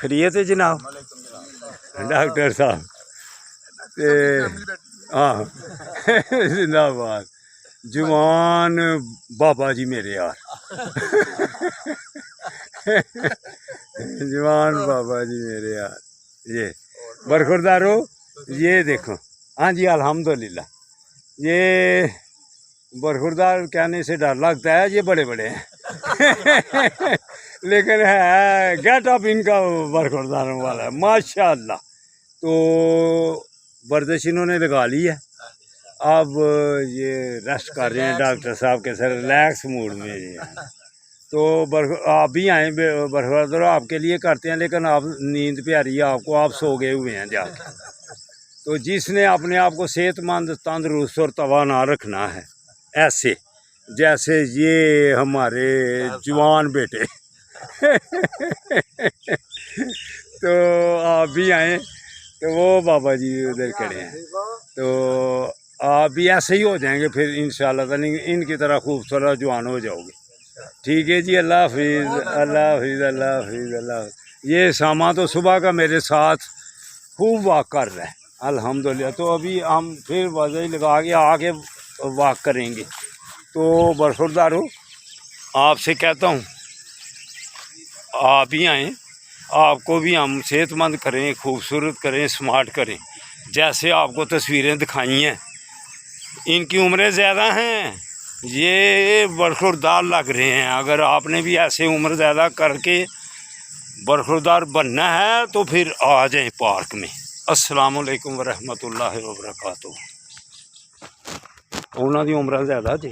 खैरियत है जनाब डॉक्टर साहब हाँ जिंदाबाद जवान बाबा जी मेरे यार जवान बाबा जी मेरे यार। ये बरखुरदारो ये देखो। हाँ जी अल्हम्दुलिल्लाह। ये बरखुरदार कहने से डर लगता है, ये बड़े बड़े हैं लेकिन है गेट अप इनका बरखुरदारों वाला है माशाअल्लाह। तो वर्जिश इन्होंने लगा ली है, अब ये रेस्ट कर रहे हैं डॉक्टर साहब के सर रिलैक्स मूड में ये। तो आप भी आए बरखुरदार आपके लिए करते हैं, लेकिन आप नींद पे आ रही है आपको, आप सो गए हुए हैं जाके। तो जिसने अपने आप को सेहतमंद तंदुरुस्त और तवाना रखना है, ऐसे जैसे ये हमारे जवान बेटे तो आप भी आए। तो वो बाबा जी उधर खड़े हैं, तो आप भी ऐसे ही हो जाएंगे फिर इंशाल्लाह ताला, इनकी तरह खूबसूरत जवान हो जाओगे। ठीक है जी, अल्लाह हाफिज़ अल्लाह हाफिज़ अल्लाह हाफिज़ अल्लाह। ये सामा तो सुबह का मेरे साथ खूब वॉक कर रहा है अल्हम्दुलिल्लाह। तो अभी हम फिर वज़न लगा के आके वॉक करेंगे। तो बरखुरदारो आपसे कहता हूँ आप ही आएँ, आपको भी हम सेहतमंद करें, खूबसूरत करें, स्मार्ट करें। जैसे आपको तस्वीरें दिखाई हैं, इनकी उम्रें ज़्यादा हैं, ये बरखुरदार लग रहे हैं। अगर आपने भी ऐसे उम्र ज़्यादा करके बरखुरदार बनना है तो फिर आ जाएं पार्क में। अस्सलाम वालेकुम वरहमतुल्लाहि वबरकातुहू। उन्होंने उम्र ज़्यादा थी।